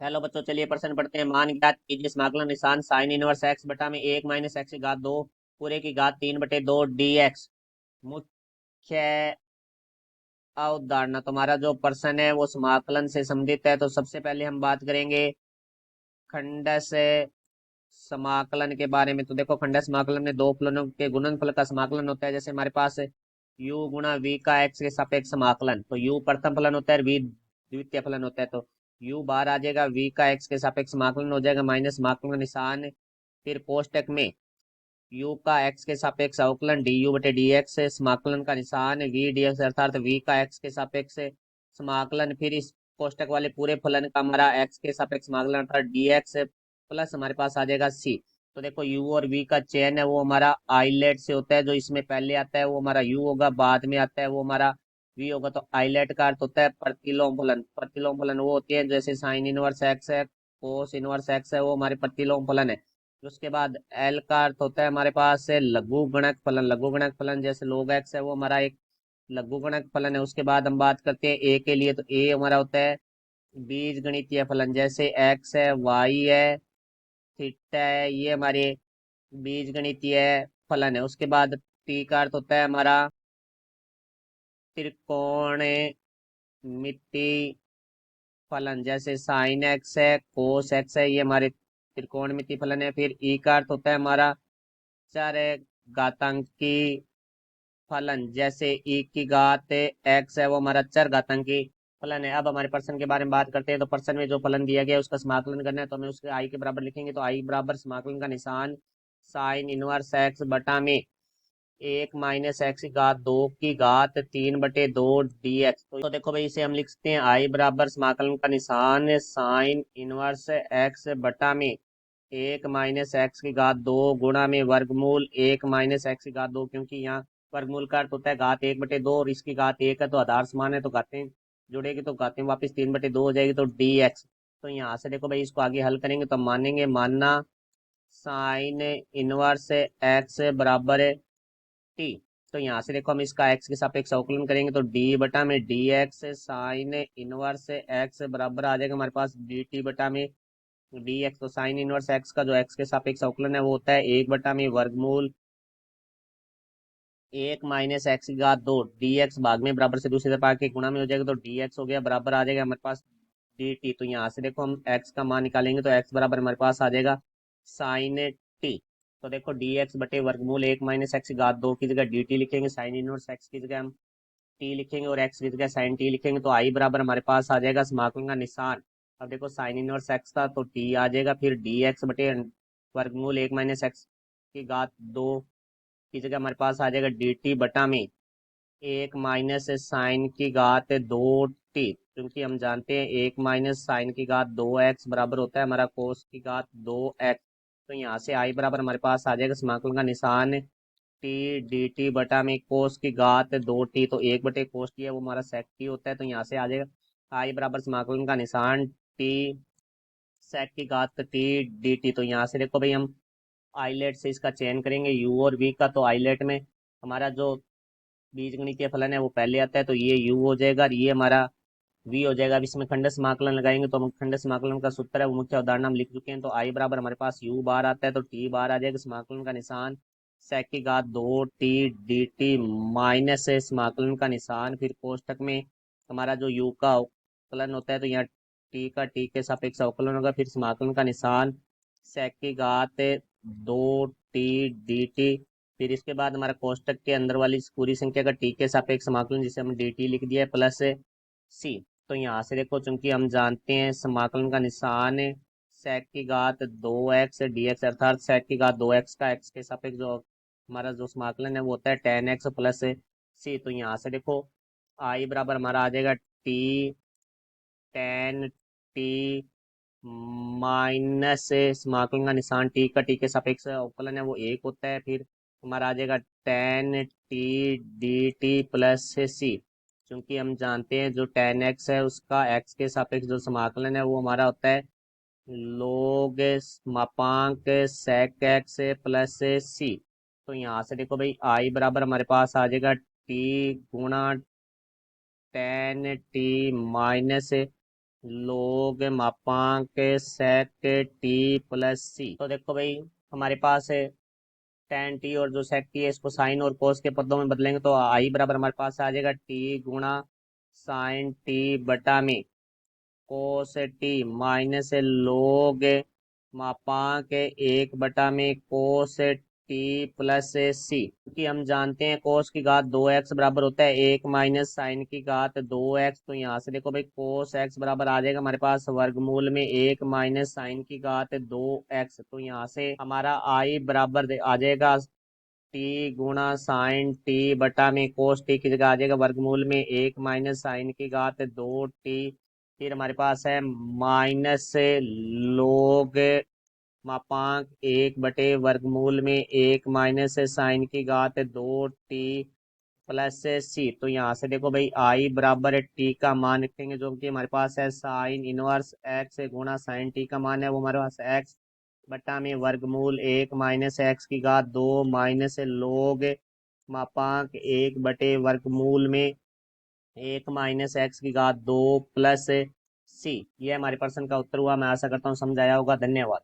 Hello बच्चों, चलिए प्रश्न पढ़ते हैं। मान ज्ञात कीजिए समाकलन निशान साइन इनवर्स एक्स बटा में एक माइनस एक्स की घात दो पूरे की घात तीन बटे दो डी एक्स। मुख्य अवधारणा, तुम्हारा जो प्रश्न है वो समाकलन से संबंधित है। तो सबसे पहले हम बात करेंगे खंडस समाकलन के बारे में। तो देखो, खंडस समाकलन में दो फलनों के गुणनफल का समाकलन होता है। जैसे हमारे पास u गुणा v का x के सापेक्ष समाकलन, तो u प्रथम फलन होता है, v द्वितीय फलन होता है। तो u बाहर आ जाएगा, v का x के सापेक्ष समाकलन हो जाएगा माइनस समाकलन का निशान, फिर कोष्टक में u का x के सापेक्ष अवकलन du बटे dx है, समाकलन का निशान v dx अर्थात v का x के सापेक्ष समाकलन, फिर इस कोष्टक वाले पूरे फलन का हमारा x के सापेक्ष समाकलन अर्थात dx प्लस हमारे पास आ जाएगा c। तो देखो, u और v का चयन है वो हमारा आइलेट से होता है। जो इसमें पहले आता है वो हमारा u होगा, बाद में आता है वो हमारा v होगा। तो आइलेट का अर्थ होता है प्रतिलोम फलन। प्रतिलोम फलन वो होते हैं जैसे साइन इनवर्स एक्स है, कोस इनवर्स एक्स है, वो हमारे प्रतिलोम फलन है। उसके बाद एल का अर्थ होता है हमारे पास है लघु गणक फलन। लघु गणक फलन जैसे लोग एक्स है वो हमारा एक लघु गणक फलन है। उसके बाद हम बात करते हैं ए के लिए, तो ए हमारा होता है बीज गणितीय फलन। जैसे एक्स है, वाई है, थीटा है, ये हमारे बीज गणितीय फलन है। उसके बाद टी का अर्थ होता है हमारा त्रिकोण फलन। जैसे साइन एक्स है, कोस एक्स है, ये हमारे त्रिकोणमितीय फलन है। फिर ई का अर्थ होता है हमारा चर घातांकी फलन। जैसे ई की घात एक्स है वो हमारा चर घातांकी फलन है। अब हमारे प्रश्न के बारे में बात करते हैं। तो प्रश्न में जो फलन दिया गया है उसका समाकलन करना है, तो हमें उसके आई के बराबर लिखेंगे। तो आई बराबर समाकलन का निशान साइन इनवर्स एक्स बटा में एक माइनस एक्स की घात दो की घात तीन बटे दो डी एक्स। तो देखो भाई, इसे हम लिख सकते हैं आई बराबर समाकलन का निशान साइन इनवर्स एक्स बटा में एक माइनस एक्स की घात दो गुणा में वर्गमूल एक माइनस एक्स की घात दो, क्योंकि यहाँ वर्गमूल का अर्थ होता है घात एक बटे दो और इसकी घात एक है तो आधार समान है, तो घातें जुड़ेगी तो घातें वापस तीन बटे दो हो जाएगी, तो डी एक्स। तो यहाँ से देखो भाई, इसको आगे हल करेंगे तो हम मानेंगे, मानना साइन इनवर्स एक्स बराबर टी। तो यहाँ से देखो, हम इसका एक्स के सापेक्ष अवकलन करेंगे तो डी बटा में D x sine inverse x बराबर आ जाएगा हमारे पास डी टी बटा में डी एक्स। तो साइन इनवर्स एक्स का जो एक्स के सापेक्ष अवकलन है वो होता है एक बटा में वर्गमूल एक माइनस एक्स की घात दो डी एक्स, भाग में बराबर से दूसरी तरफ आके गुणा में हो जाएगा, तो डी एक्स हो गया, बराबर आ जाएगा हमारे पास डी टी। तो यहाँ से देखो, हम एक्स का मान निकालेंगे तो एक्स बराबर हमारे पास आ जाएगा साइन टी। तो देखो, डी एक्स बटे वर्गमूल एक माइनस एक्स की घात दो की जगह डी टी लिखेंगे, साइन इनवर्स एक्स की जगह हम टी लिखेंगे और एक्स की जगह साइन टी लिखेंगे। तो आई बराबर हमारे पास आ जाएगा समाकलन का निशान। अब देखो, साइन इनवर्स एक्स था तो टी आ जाएगा, फिर डी एक्स बटे वर्गमूल एक माइनस एक्स की घात दो की जगह हमारे पास आ जाएगा डी टी बटा में एक माइनस साइन की घात दो टी, क्योंकि हम जानते हैं एक माइनस साइन की घात दो एक्स बराबर होता है हमारा कोस की घात दो एक्स। तो यहाँ से आई बराबर हमारे पास आ जाएगा समाकलन का निशान टी डी टी बटा में कोस की घात दो टी, तो एक बटे कोस टी है वो हमारा सेक टी होता है। तो यहाँ से आ जाएगा आई बराबर समाकलन का निशान टी सेक की घात टी डी टी। तो यहाँ से देखो भाई, हम आइलेट से इसका चयन करेंगे यू और वी का। तो आइलेट में हमारा जो बीजगणितीय फलन है वो पहले आता है, तो ये u हो जाएगा और ये हमारा v हो जाएगा। अब इसमें खंड समाकलन लगाएंगे तो हम खंड समाकलन का सूत्र है वो मुख्य अवधारणा हम लिख चुके हैं। तो आई बराबर हमारे पास u बार आता है तो t बार आ जाएगा, समाकलन का निशान सेक की घात दो टी डी टी माइनस है समाकलन का निशान, फिर कोष्टक में हमारा जो u का अवकलन होता है तो यहाँ t का t के सापेक्ष अवकलन होगा, फिर समाकलन का निशान सेक की घात दो टी डी टी। फिर इसके बाद हमारा कोष्टक के अंदर वाली इस पूरी संख्या का टी के सापेक्ष समाकलन, जिसे हम डी टी लिख दिया है, प्लस सी। तो यहाँ से देखो, चूंकि हम जानते हैं समाकलन का निशान सेक की घात दो एक्स डी एक्स अर्थात सेक की घात दो एक्स का एक्स के सापेक्ष जो हमारा जो समाकलन है वो होता है टेन एक्स प्लस सी। तो यहाँ से देखो, आई बराबर हमारा आ जाएगा टी टेन टी माइनस समाकलन का निशान टी का टी के सापेक्ष अवकलन है वो एक होता है, फिर हमारा आ जाएगा ten T D T plus C. क्योंकि हम जानते हैं जो टेन एक्स है उसका एक्स के सापेक्ष जो समाकलन है वो हमारा होता है लोग मापांक सेक एक्स प्लस सी। तो यहाँ से देखो भाई, आई बराबर हमारे पास आ जाएगा टी गुणा टेन टी माइनस लोग मापांक सेक टी प्लस सी। तो देखो भाई हमारे पास है टेन टी और जो सेक टी है इसको साइन और कोस के पदों में बदलेंगे तो आई बराबर हमारे पास आ जाएगा टी गुणा साइन टी बटा में कोस टी माइनस लोग मापांक एक बटा में कोस टी प्लस सी, क्योंकि हम जानते हैं कोस की घात 2x बराबर होता है एक माइनस साइन की घात 2x। तो यहाँ से देखो भाई कोस x बराबर आ जाएगा हमारे पास वर्गमूल में एक माइनस साइन की घात 2x। तो यहाँ से हमारा आई बराबर आ जाएगा टी गुणा साइन टी बटा में कोस टी की जगह आ जाएगा वर्गमूल में एक माइनस साइन की घात 2t। फिर हमारे पास है माइनस लोग मापांक एक बटे वर्गमूल में एक माइनस साइन की घात 2t प्लस सी। तो यहाँ से देखो भाई आई बराबर टी का मान रखेंगे जो कि हमारे पास है साइन इनवर्स एक्स गुणा साइन टी का मान है वो हमारे पास एक्स बटा में वर्गमूल एक माइनस एक्स की घात 2 माइनस लोग मापांक एक बटे वर्गमूल में एक माइनस एक्स की घात 2 प्लस सी। ये हमारे प्रश्न का उत्तर हुआ। मैं आशा करता हूँ समझ आया होगा। धन्यवाद।